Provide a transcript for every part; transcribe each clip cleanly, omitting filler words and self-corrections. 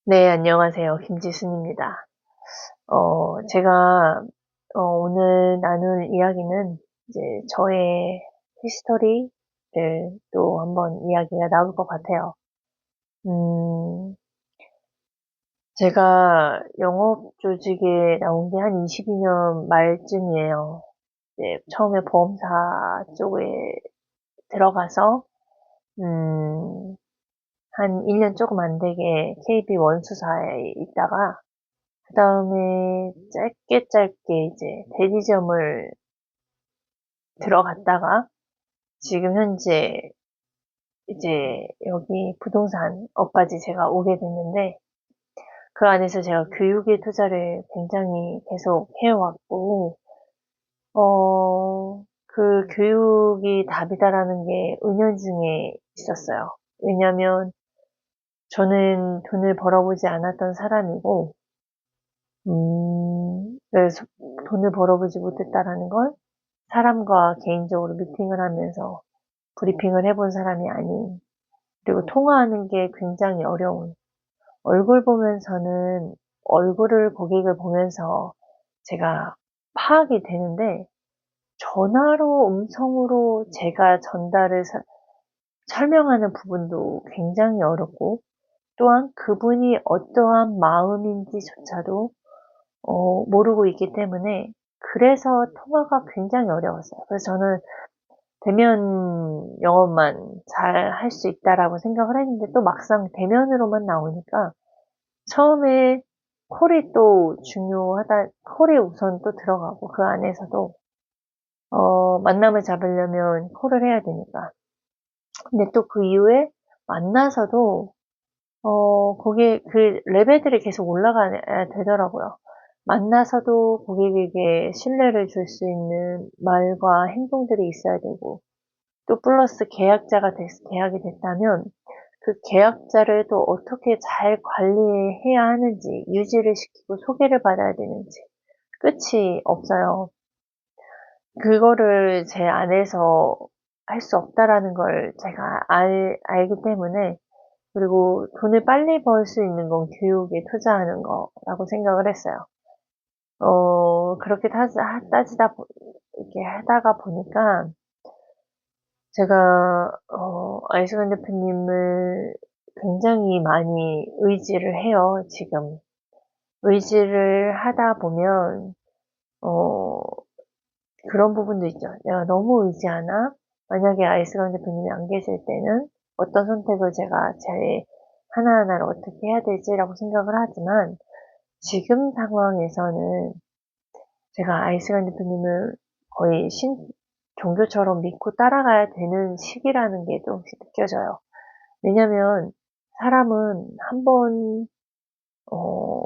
네, 안녕하세요. 김지순입니다. 제가 오늘 나눌 이야기는 이제 저의 히스토리를 또 한번 이야기가 나올 것 같아요. 음, 제가 영업 조직에 나온 게 한 22년 말쯤이에요. 이제 처음에 보험사 쪽에 들어가서 음, 한 1년 조금 안 되게 KB 원수사에 있다가 그다음에 짧게 이제 대리점을 들어갔다가 지금 현재 이제 여기 부동산 업까지 제가 오게 됐는데 그 안에서 제가 교육에 투자를 굉장히 계속 해왔고 그 교육이 답이다라는 게 은연중에 있었어요. 왜냐면 저는 돈을 벌어보지 않았던 사람이고 그래서 돈을 벌어보지 못했다라는 걸 사람과 개인적으로 미팅을 하면서 브리핑을 해본 사람이 아닌, 그리고 통화하는 게 굉장히 어려운, 얼굴 보면서는 얼굴을 고객을 보면서 제가 파악이 되는데, 전화로 음성으로 제가 설명하는 부분도 굉장히 어렵고, 또한 그분이 어떠한 마음인지조차도 모르고 있기 때문에, 그래서 통화가 굉장히 어려웠어요. 그래서 저는 대면 영업만 잘 할 수 있다라고 생각을 했는데 또 막상 대면으로만 나오니까 처음에 콜이 또 중요하다, 콜이 우선 또 들어가고 그 안에서도 만남을 잡으려면 콜을 해야 되니까. 근데 또 그 이후에 만나서도 거기에 그 레벨들이 계속 올라가야 되더라고요. 만나서도 고객에게 신뢰를 줄 수 있는 말과 행동들이 있어야 되고, 또 플러스 계약이 됐다면 그 계약자를 또 어떻게 잘 관리해야 하는지, 유지를 시키고 소개를 받아야 되는지 끝이 없어요. 그거를 제 안에서 할 수 없다라는 걸 제가 알기 때문에, 그리고 돈을 빨리 벌 수 있는 건 교육에 투자하는 거라고 생각을 했어요. 그렇게 이렇게 하다가 보니까 제가 아이스간 대표님을 굉장히 많이 의지를 해요, 지금. 의지를 하다 보면 어 그런 부분도 있죠. '내가 너무 의지하나? 만약에 아이스간 대표님이 안 계실 때는 어떤 선택을 제가 제 하나하나를 어떻게 해야 되지?'라고 생각을 하지만 지금 상황에서는 제가 아이스간 대표님을 거의 종교처럼 믿고 따라가야 되는 시기라는 게 조금씩 느껴져요. 왜냐면 사람은 한번 어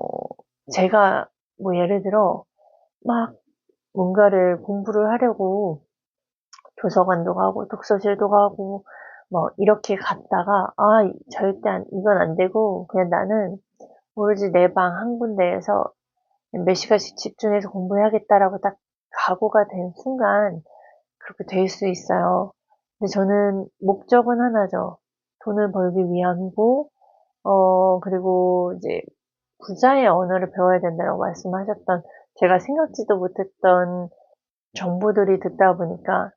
제가 뭐 예를 들어 막 뭔가를 공부를 하려고 도서관도 가고 독서실도 가고 뭐 이렇게 갔다가 '아 절대 이건 안 되고 그냥 나는 오로지 내 방 한 군데에서 몇 시간씩 집중해서 공부해야겠다.'라고 딱 각오가 된 순간 그렇게 될 수 있어요. 근데 저는 목적은 하나죠. 돈을 벌기 위함이고 그리고 이제 부자의 언어를 배워야 된다라고 말씀하셨던, 제가 생각지도 못했던 정보들이 듣다 보니까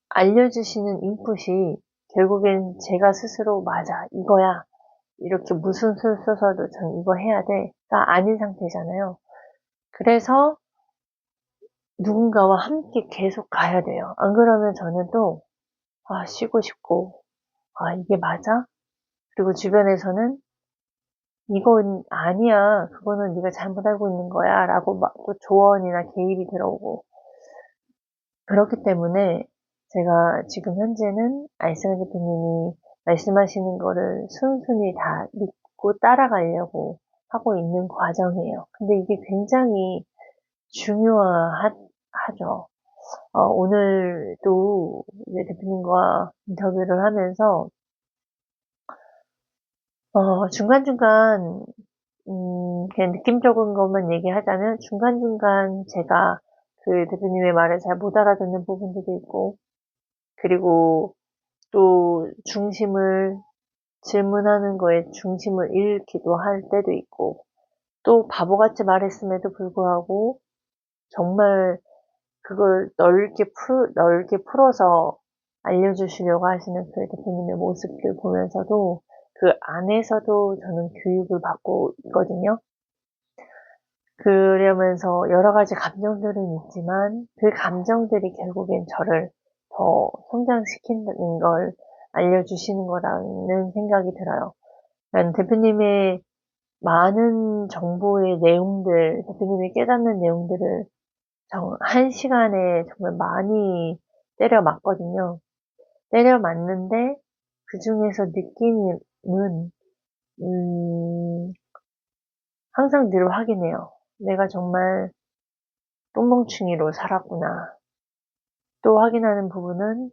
알려주시는 인풋이 결국엔 제가 스스로 '맞아. 이거야.' 이렇게 무슨 수 써서도 '전 이거 해야 돼.'가 아닌 상태잖아요. 그래서 누군가와 함께 계속 가야 돼요. 안 그러면 저는 또 쉬고 싶고 '아 이게 맞아?' 그리고 주변에서는 "이건 아니야. 그거는 네가 잘못 알고 있는 거야."라고 막 또 조언이나 개입이 들어오고, 그렇기 때문에 제가 지금 현재는 알쓸한 대표님이 말씀하시는 거를 순순히 다 믿고 따라가려고 하고 있는 과정이에요. 근데 이게 굉장히 중요하죠. 오늘도 이제 대표님과 인터뷰를 하면서 중간중간 그냥 느낌적인 것만 얘기하자면 중간중간 제가 그 대표님의 말을 잘 못 알아듣는 부분들도 있고, 그리고 또 중심을 질문하는 거에 중심을 잃기도 할 때도 있고, 또 바보같이 말했음에도 불구하고 정말 그걸 넓게 풀어서 알려주시려고 하시는 그 대표님의 모습들 보면서도 그 안에서도 저는 교육을 받고 있거든요. 그러면서 여러 가지 감정들은 있지만 그 감정들이 결국엔 저를 더 성장시킨다는 걸 알려주시는 거라는 생각이 들어요. 대표님의 많은 정보의 내용들, 대표님이 깨닫는 내용들을 한 시간에 정말 많이 때려 맞거든요. 때려 맞는데 그 중에서 느낌은, 항상 늘 확인해요. 내가 정말 똥멍충이로 살았구나. 또 확인하는 부분은,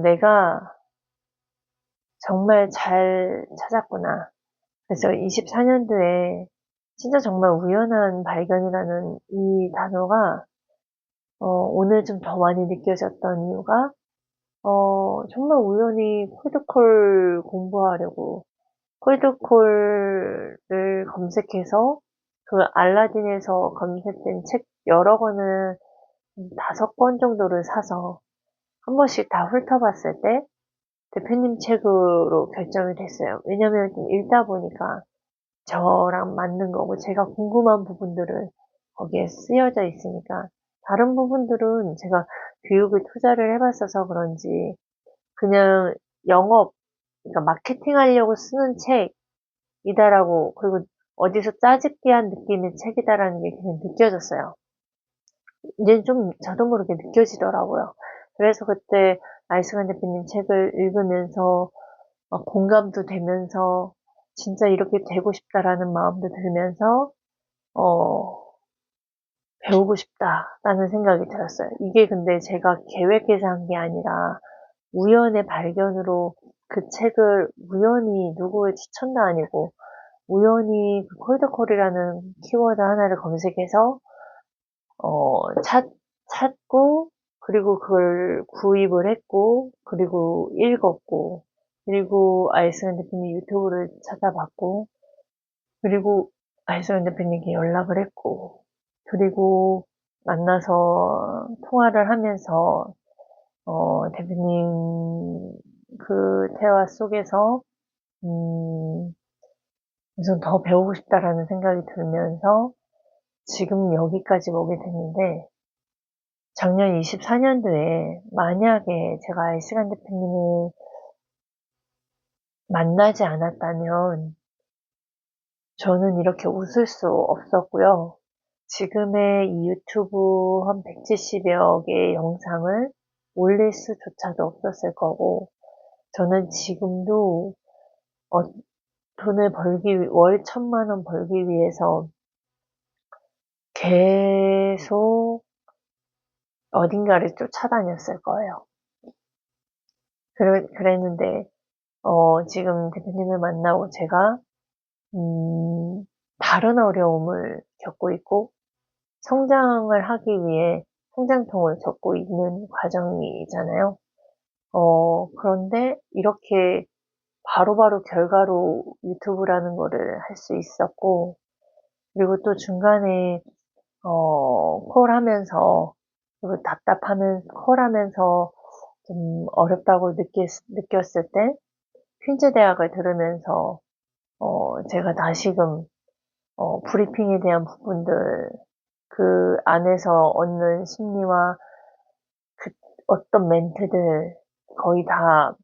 내가 정말 잘 찾았구나. 그래서 24년도에 진짜 정말 우연한 발견이라는 이 단어가, 오늘 좀 더 많이 느껴졌던 이유가, 정말 우연히 콜드콜 공부하려고 콜드콜을 검색해서 그 알라딘에서 검색된 책 여러 권을 5권 정도를 사서 한 번씩 다 훑어봤을 때 대표님 책으로 결정이 됐어요. 왜냐면 좀 읽다 보니까 저랑 맞는 거고 제가 궁금한 부분들을 거기에 쓰여져 있으니까 다른 부분들은 제가 교육을 투자를 해봤어서 그런지 그냥 영업, 그러니까 마케팅 하려고 쓰는 책이다라고, 그리고 어디서 짜집기한 느낌의 책이다라는 게 그냥 느껴졌어요. 이제는 좀 저도 모르게 느껴지더라고요. 그래서 그때 아이스간 대표님 책을 읽으면서 공감도 되면서 진짜 이렇게 되고 싶다라는 마음도 들면서 어, 배우고 싶다라는 생각이 들었어요. 이게 근데 제가 계획해서 한 게 아니라 우연의 발견으로 그 책을 우연히 누구의 추천도 아니고 우연히 그 콜드콜이라는 키워드 하나를 검색해서 찾고 그리고 그걸 구입을 했고 그리고 읽었고 그리고 아이스간 대표님 유튜브를 찾아봤고 그리고 아이스간 대표님께 연락을 했고 그리고 만나서 통화를 하면서 대표님 그 대화 속에서 우선 더 배우고 싶다라는 생각이 들면서 지금 여기까지 오게 됐는데 작년 24년도에 만약에 제가 아이스간 대표님을 만나지 않았다면 저는 이렇게 웃을 수 없었고요. 지금의 이 유튜브 한 170여 개의 영상을 올릴 수조차도 없었을 거고 저는 지금도 어, 돈을 월 1,000만 원 벌기 위해서 계속 어딘가를 쫓아다녔을 거예요. 그랬는데, 지금 대표님을 만나고 제가, 다른 어려움을 겪고 있고, 성장을 하기 위해 성장통을 겪고 있는 과정이잖아요. 그런데 이렇게 바로바로 결과로 유튜브라는 거를 할 수 있었고, 그리고 또 중간에, 콜하면서, 그리고 콜하면서 좀 어렵다고 느꼈을 때, 퀸즈 대학을 들으면서, 제가 다시금, 브리핑에 대한 부분들, 그 안에서 얻는 심리와 그 어떤 멘트들, 거의 다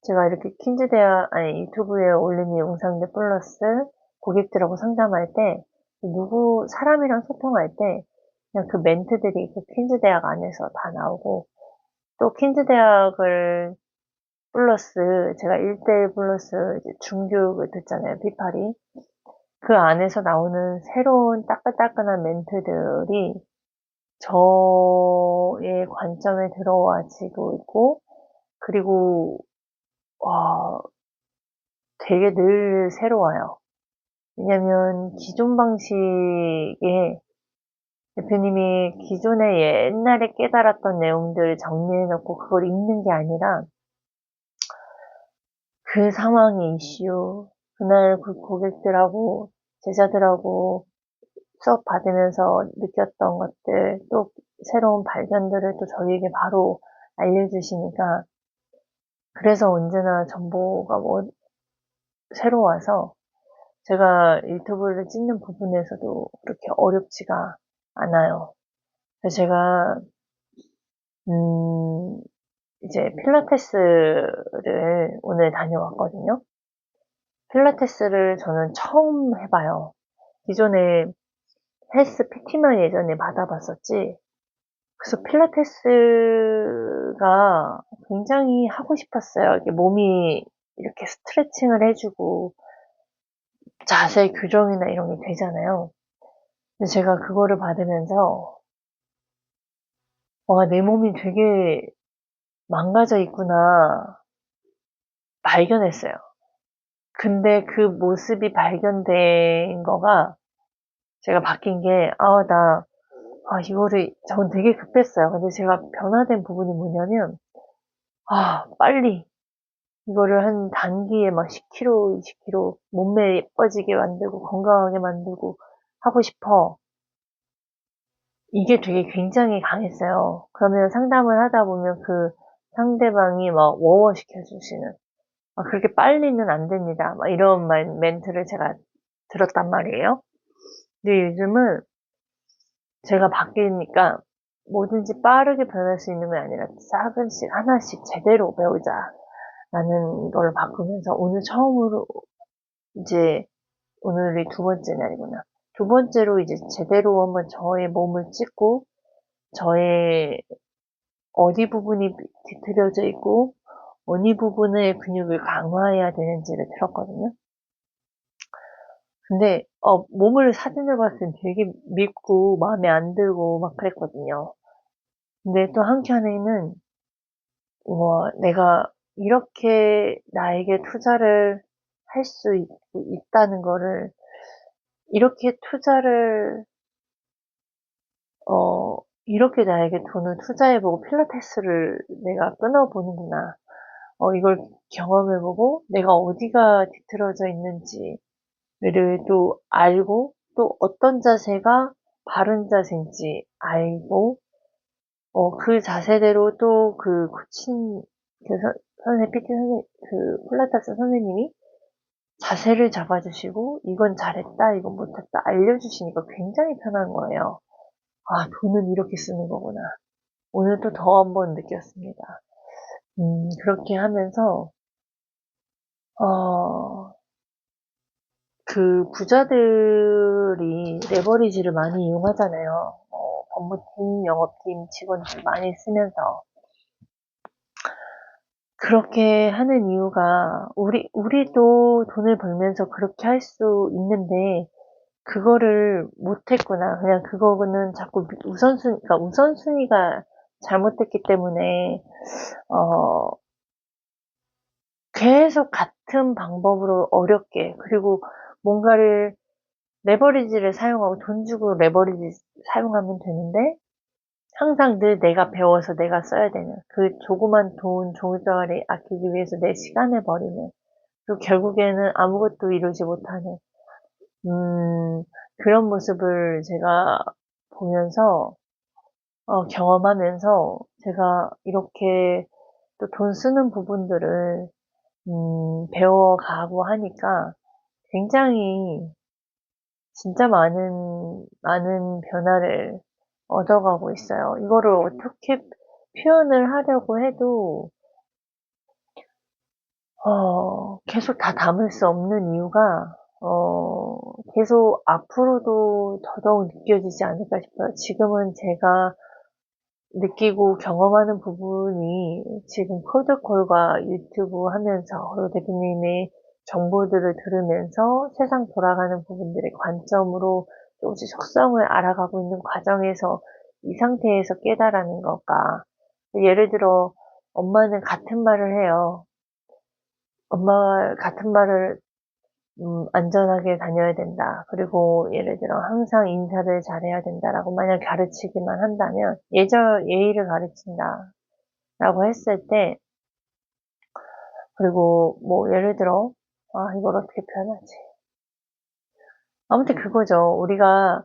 제가 이렇게 퀸즈 대학, 아니, 유튜브에 올리는 영상들 플러스 고객들하고 상담할 때, 사람이랑 소통할 때, 그냥 그 멘트들이 그 퀸즈 대학 안에서 다 나오고, 또 퀸즈 대학을 플러스 제가 1대1 플러스 이제 중교육을 듣잖아요. 피팔이. 그 안에서 나오는 새로운 따끈따끈한 멘트들이 저의 관점에 들어와지고 있고 그리고 와 되게 늘 새로워요. 왜냐면 기존 방식에 대표님이 기존에 옛날에 깨달았던 내용들을 정리해 놓고 그걸 읽는 게 아니라 그 상황의 이슈, 그날 그 고객들하고 제자들하고 수업 받으면서 느꼈던 것들, 또 새로운 발견들을 또 저희에게 바로 알려주시니까, 그래서 언제나 정보가 새로워서 제가 유튜브를 찍는 부분에서도 그렇게 어렵지가 않아요. 그래서 제가 이제 필라테스를 오늘 다녀왔거든요. 필라테스를 저는 처음 해봐요. 기존에 헬스 PT만 예전에 받아봤었지. 그래서 필라테스가 굉장히 하고 싶었어요. 이게 몸이 이렇게 스트레칭을 해주고 자세 교정이나 이런 게 되잖아요. 근데 제가 그거를 받으면서 와, 내 몸이 되게 망가져 있구나 발견했어요. 근데 그 모습이 발견된 거가 제가 바뀐 게, 전 되게 급했어요. 근데 제가 변화된 부분이 뭐냐면, 빨리 이거를 한 단기에 막 10kg, 20kg 몸매 예뻐지게 만들고 건강하게 만들고 하고 싶어. 이게 되게 굉장히 강했어요. 그러면 상담을 하다 보면 그 상대방이 막 워워시켜주시는, 그렇게 빨리는 안 됩니다. 막 이런 멘트를 제가 들었단 말이에요. 근데 요즘은 제가 바뀌니까 뭐든지 빠르게 변할 수 있는 게 아니라 작은씩 하나씩 제대로 배우자라는 걸 바꾸면서 오늘 처음으로 이제 오늘이 두 번째 날이구나. 두 번째로 이제 제대로 한번 저의 몸을 찍고 저의 어디 부분이 뒤틀려져 있고 어느 부분의 근육을 강화해야 되는지를 들었거든요. 근데 몸을 사진을 봤을 땐 되게 밉고 마음에 안 들고 막 그랬거든요. 근데 또 한켠에는 내가 이렇게 나에게 투자를 할 수 있다는 거를 이렇게 이렇게 나에게 돈을 투자해보고 필라테스를 내가 끊어보는구나. 이걸 경험해보고 내가 어디가 뒤틀어져 있는지를 또 알고 또 어떤 자세가 바른 자세인지 알고 그 자세대로 또 그 코칭 PT 필라테스 선생님이 자세를 잡아주시고 이건 잘했다 이건 못했다 알려주시니까 굉장히 편한 거예요. 돈은 이렇게 쓰는 거구나. 오늘 또 더 한 번 느꼈습니다. 그렇게 하면서 그 부자들이 레버리지를 많이 이용하잖아요. 법무팀, 영업팀 직원들 많이 쓰면서 그렇게 하는 이유가 우리도 돈을 벌면서 그렇게 할 수 있는데 그거를 못했구나. 그냥 그거는 자꾸 그러니까 우선순위가 잘못됐기 때문에 계속 같은 방법으로 어렵게 그리고 뭔가를 레버리지를 사용하고 돈 주고 레버리지 사용하면 되는데 항상 늘 내가 배워서 내가 써야 되는 그 조그만 돈 종이병아리 아끼기 위해서 내 시간을 버리는 그리고 결국에는 아무것도 이루지 못하는 그런 모습을 제가 보면서 경험하면서 제가 이렇게 또 돈 쓰는 부분들을 배워가고 하니까 굉장히 진짜 많은 변화를 얻어가고 있어요. 이거를 어떻게 표현을 하려고 해도, 계속 다 담을 수 없는 이유가, 계속 앞으로도 더더욱 느껴지지 않을까 싶어요. 지금은 제가 느끼고 경험하는 부분이 지금 코드콜과 유튜브 하면서, 그리고 대표님의 정보들을 들으면서 세상 돌아가는 부분들의 관점으로 조금씩 속성을 알아가고 있는 과정에서 이 상태에서 깨달아는 것과, 예를 들어, 엄마는 같은 말을 해요. 엄마가 같은 말을 안전하게 다녀야 된다. 그리고 예를 들어 항상 인사를 잘해야 된다라고 만약 가르치기만 한다면 예의를 가르친다라고 했을 때 그리고 뭐 예를 들어 이걸 어떻게 표현하지? 아무튼 그거죠. 우리가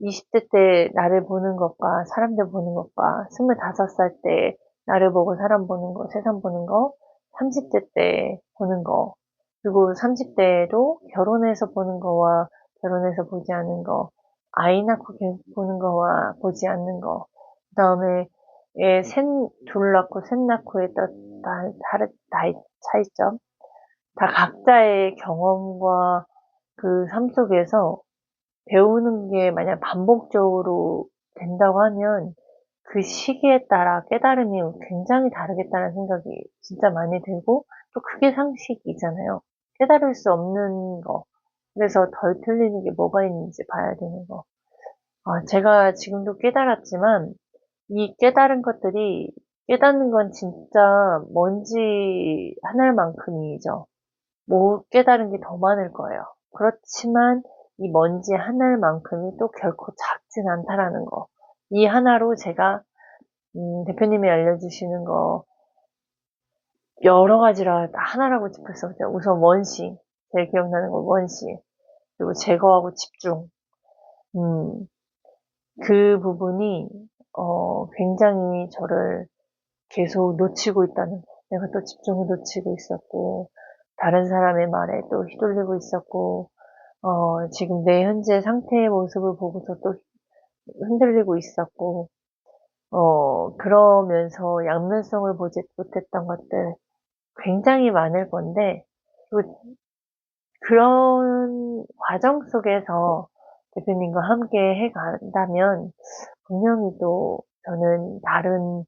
20대 때 나를 보는 것과 사람들 보는 것과 25살 때 나를 보고 사람 보는 거, 세상 보는 거, 30대 때 보는 거, 그리고 30대도 결혼해서 보는 거와 결혼해서 보지 않는 거, 아이 낳고 보는 거와 보지 않는 거, 그다음에 둘 낳고 셋 낳고의 다른 차이점, 다 각자의 경험과 그 삶 속에서 배우는 게 만약 반복적으로 된다고 하면 그 시기에 따라 깨달음이 굉장히 다르겠다는 생각이 진짜 많이 들고, 또 그게 상식이잖아요. 깨달을 수 없는 거. 그래서 덜 틀리는 게 뭐가 있는지 봐야 되는 거. 제가 지금도 깨달았지만 이 깨달은 것들이 깨닫는 건 진짜 먼지 하늘만큼이죠. 못 깨달은 게 더 많을 거예요. 그렇지만 이 먼지 하늘만큼이 또 결코 작진 않다라는 거. 이 하나로 제가 대표님이 알려주시는 거 여러 가지라 하나라고 짚을 수 없죠. 우선 원시, 제일 기억나는 건 원시, 그리고 제거하고 집중. 음, 그 부분이 굉장히 저를 계속 놓치고 있다는 거. 내가 또 집중을 놓치고 있었고, 다른 사람의 말에 또 휘둘리고 있었고, 지금 내 현재 상태의 모습을 보고서 또 흔들리고 있었고, 그러면서 양면성을 보지 못했던 것들 굉장히 많을 건데, 그런 과정 속에서 대표님과 함께 해 간다면, 분명히 또 저는 다른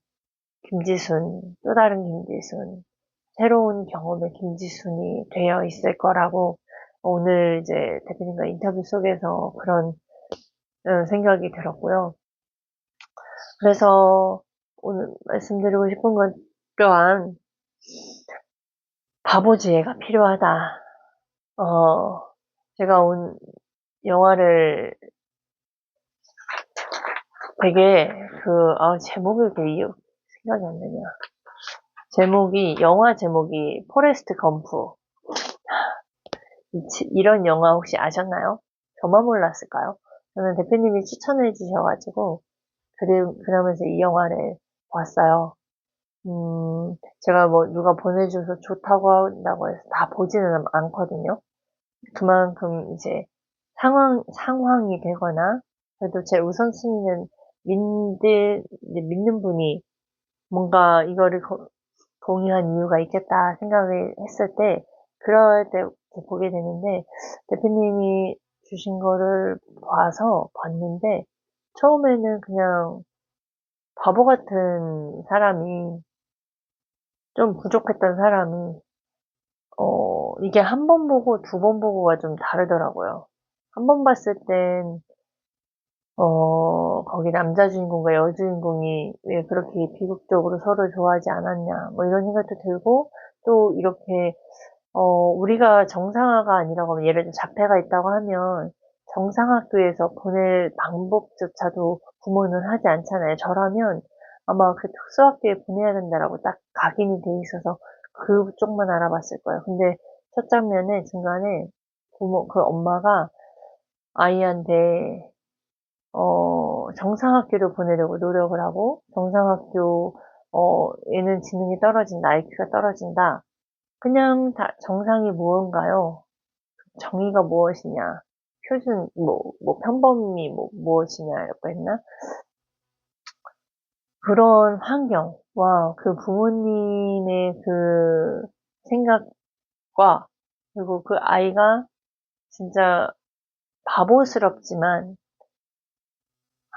김지순, 또 다른 김지순, 새로운 경험의 김지순이 되어 있을 거라고 오늘 이제 대표님과 인터뷰 속에서 그런 생각이 들었고요. 그래서 오늘 말씀드리고 싶은 건 또한 바보지혜가 필요하다. 제가 영화를 되게 제목이 왜 생각이 안 나냐. 영화 제목이 포레스트 검프. 이런 영화 혹시 아셨나요? 저만 몰랐을까요? 저는 대표님이 추천해 주셔가지고, 그러면서 이 영화를 봤어요. 제가 뭐 누가 보내줘서 좋다고 한다고 해서 다 보지는 않거든요. 그만큼 이제 상황이 되거나, 그래도 제 우선순위는 믿는 분이 뭔가 이거를 공유한 이유가 있겠다 생각을 했을 때, 그럴 때 보게 되는데, 대표님이 주신 거를 봤는데, 처음에는 그냥 바보 같은 사람이, 좀 부족했던 사람이, 이게 한 번 보고 두 번 보고가 좀 다르더라고요. 한 번 봤을 땐, 거기 남자 주인공과 여 주인공이 왜 그렇게 비극적으로 서로 좋아하지 않았냐, 뭐 이런 생각도 들고, 또 이렇게, 우리가 정상화가 아니라고 하면, 예를 들어 자폐가 있다고 하면, 정상학교에서 보낼 방법조차도 부모는 하지 않잖아요. 저라면 아마 그 특수학교에 보내야 된다라고 딱 각인이 돼 있어서 그쪽만 알아봤을 거예요. 근데 첫 장면에 중간에 그 엄마가 아이한테 정상학교를 보내려고 노력을 하고, 정상학교, 얘는 지능이 떨어진다, IQ가 떨어진다. 그냥 정상이 무언가요? 정의가 무엇이냐? 표준, 평범이 무엇이냐라고 했나? 그런 환경과 그 부모님의 그 생각과, 그리고 그 아이가 진짜 바보스럽지만,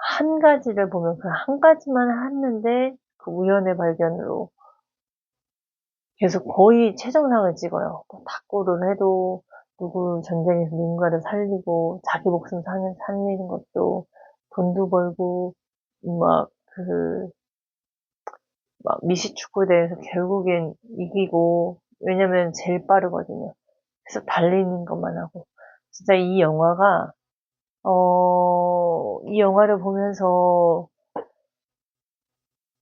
한 가지를 보면 그 한 가지만 했는데 그 우연의 발견으로 계속 거의 최정상을 찍어요. 뭐 탁구를 해도, 누구 전쟁에서 누군가를 살리고, 자기 목숨 살리는 것도, 돈도 벌고, 막 미식축구대회에서 결국엔 이기고, 왜냐면 제일 빠르거든요. 그래서 달리는 것만 하고. 진짜 이 영화를 보면서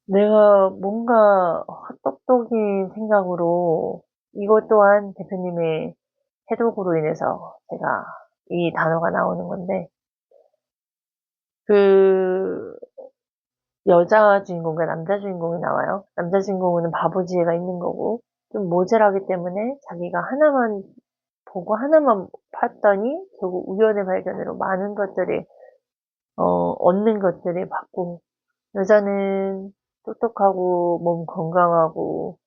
내가 뭔가 헛똑똑인 생각으로 이것 또한 대표님의 해독으로 인해서 제가 이 단어가 나오는 건데, 그 여자 주인공과 남자 주인공이 나와요. 남자 주인공은 바보지혜가 있는 거고 좀 모자라기 때문에 자기가 하나만 보고 하나만 팠더니 결국 우연의 발견으로 많은 것들이 얻는 것들이 받고, 여자는 똑똑하고 몸 건강하고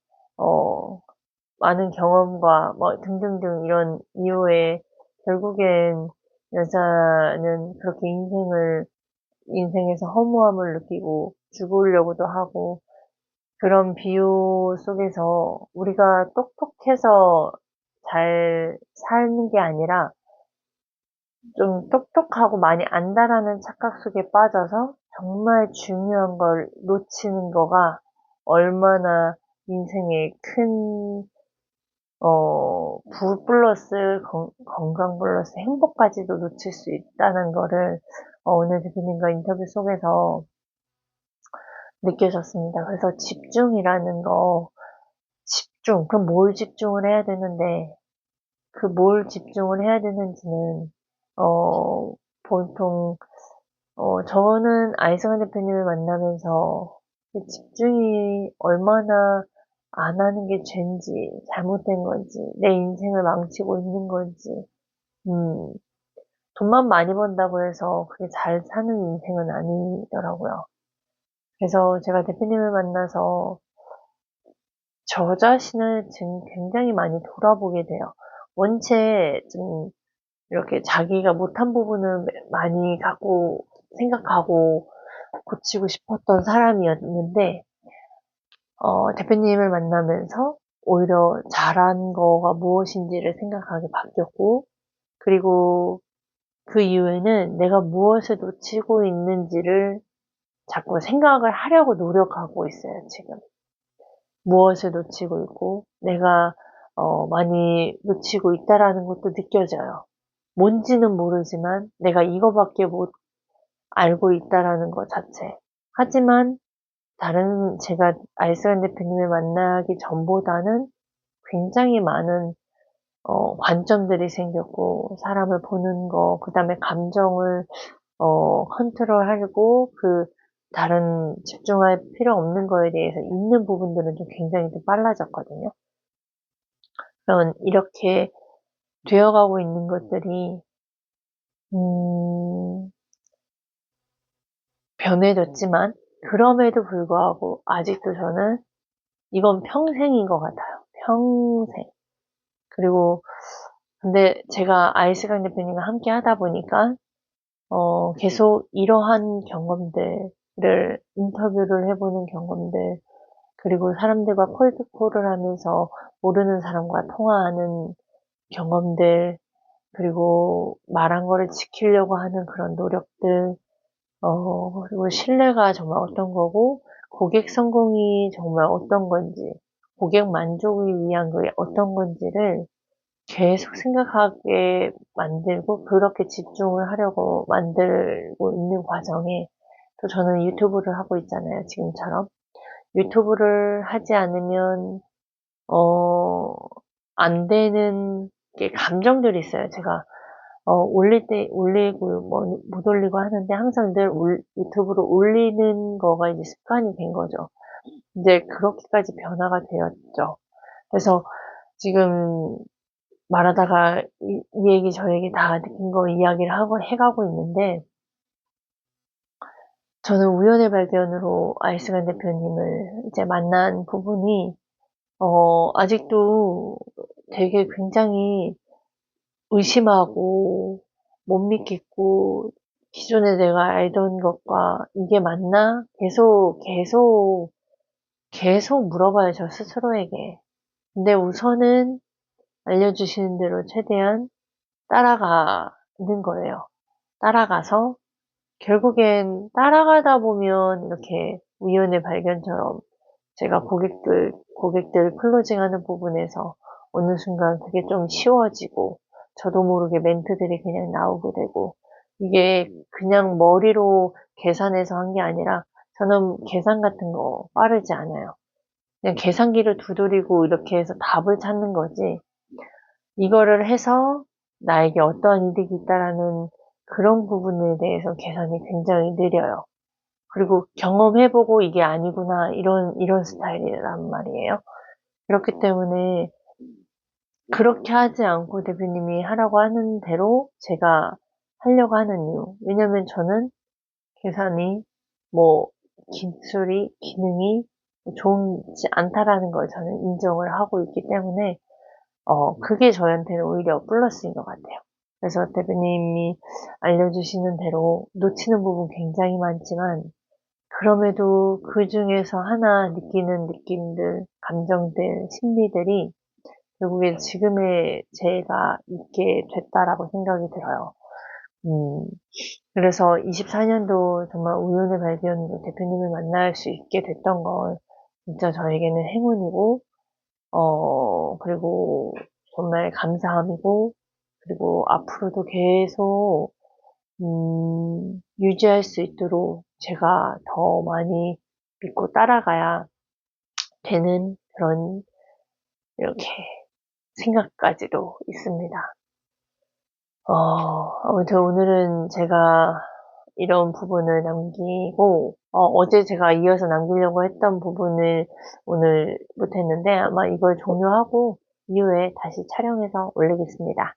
많은 경험과 뭐 등등등 이런 이유에 결국엔 여자는 그렇게 인생에서 허무함을 느끼고 죽으려고도 하고, 그런 비유 속에서 우리가 똑똑해서 잘 사는 게 아니라 좀 똑똑하고 많이 안다라는 착각 속에 빠져서 정말 중요한 걸 놓치는 거가 얼마나 인생에 큰, 부 플러스 건강 플러스 행복까지도 놓칠 수 있다는 거를 오늘 대표님과 인터뷰 속에서 느껴졌습니다. 그래서 집중이라는 거, 그럼 뭘 집중을 해야 되는데, 그 뭘 집중을 해야 되는지는, 보통, 저는 아이승환 대표님을 만나면서 그 집중이 얼마나 안 하는 게 죄인지, 잘못된 건지, 내 인생을 망치고 있는 건지, 음, 돈만 많이 번다고 해서 그게 잘 사는 인생은 아니더라고요. 그래서 제가 대표님을 만나서 저 자신을 지금 굉장히 많이 돌아보게 돼요. 원체 좀 이렇게 자기가 못한 부분을 많이 갖고 생각하고 고치고 싶었던 사람이었는데, 대표님을 만나면서 오히려 잘한 거가 무엇인지를 생각하게 바뀌었고, 그리고 그 이후에는 내가 무엇을 놓치고 있는지를 자꾸 생각을 하려고 노력하고 있어요, 지금. 무엇을 놓치고 있고, 내가 많이 놓치고 있다라는 것도 느껴져요. 뭔지는 모르지만 내가 이거밖에 못 알고 있다라는 것 자체. 하지만 제가 알스란 대표님을 만나기 전보다는 굉장히 많은 관점들이 생겼고, 사람을 보는 거, 그 다음에 감정을 컨트롤하고, 다른 집중할 필요 없는 거에 대해서 있는 부분들은 좀 굉장히 좀 빨라졌거든요. 그런 이렇게 되어가고 있는 것들이 변해졌지만, 그럼에도 불구하고 아직도 저는 이건 평생인 것 같아요. 평생. 그리고 근데 제가 아이스강 대표님과 함께 하다 보니까 계속 이러한 경험들을 인터뷰를 해보는 경험들, 그리고 사람들과 콜드콜을 하면서 모르는 사람과 통화하는 경험들, 그리고 말한 거를 지키려고 하는 그런 노력들, 그리고 신뢰가 정말 어떤 거고, 고객 성공이 정말 어떤 건지, 고객 만족을 위한 게 어떤 건지를 계속 생각하게 만들고, 그렇게 집중을 하려고 만들고 있는 과정에, 또 저는 유튜브를 하고 있잖아요, 지금처럼. 유튜브를 하지 않으면, 안 되는 게 감정들이 있어요. 제가 올릴 때 올리고 뭐 못 올리고 하는데 항상 늘 유튜브로 올리는 거가 이제 습관이 된 거죠. 이제 그렇게까지 변화가 되었죠. 그래서 지금 말하다가 이 얘기 저 얘기 다 느낀 거 이야기를 해가고 있는데, 저는 우연의 발견으로 아이스간 대표님을 이제 만난 부분이 아직도 되게 굉장히 의심하고 못 믿겠고, 기존에 내가 알던 것과 이게 맞나? 계속 물어봐요, 저 스스로에게. 근데 우선은 알려주시는 대로 최대한 따라가는 거예요. 따라가서 결국엔 따라가다 보면 이렇게 우연의 발견처럼 제가 고객들 클로징하는 부분에서 어느 순간 그게 좀 쉬워지고, 저도 모르게 멘트들이 그냥 나오게 되고, 이게 그냥 머리로 계산해서 한 게 아니라, 저는 계산 같은 거 빠르지 않아요. 그냥 계산기를 두드리고 이렇게 해서 답을 찾는 거지, 이거를 해서 나에게 어떠한 이득이 있다라는 그런 부분에 대해서 계산이 굉장히 느려요. 그리고 경험해보고 이게 아니구나, 이런 스타일이란 말이에요. 그렇기 때문에 그렇게 하지 않고 대표님이 하라고 하는 대로 제가 하려고 하는 이유. 왜냐면 저는 계산이, 뭐, 기술이, 기능이 좋지 않다라는 걸 저는 인정을 하고 있기 때문에, 그게 저한테는 오히려 플러스인 것 같아요. 그래서 대표님이 알려주시는 대로 놓치는 부분 굉장히 많지만, 그럼에도 그 중에서 하나 느끼는 느낌들, 감정들, 심리들이 결국에 지금의 제가 있게 됐다라고 생각이 들어요. 음, 그래서 24년도 정말 우연의 발견으로 대표님을 만날 수 있게 됐던 건 진짜 저에게는 행운이고, 그리고 정말 감사함이고, 그리고 앞으로도 계속, 유지할 수 있도록 제가 더 많이 믿고 따라가야 되는 그런, 이렇게 생각까지도 있습니다. 아무튼 오늘은 제가 이런 부분을 남기고, 어제 제가 이어서 남기려고 했던 부분을 오늘 못했는데 아마 이걸 종료하고 이후에 다시 촬영해서 올리겠습니다.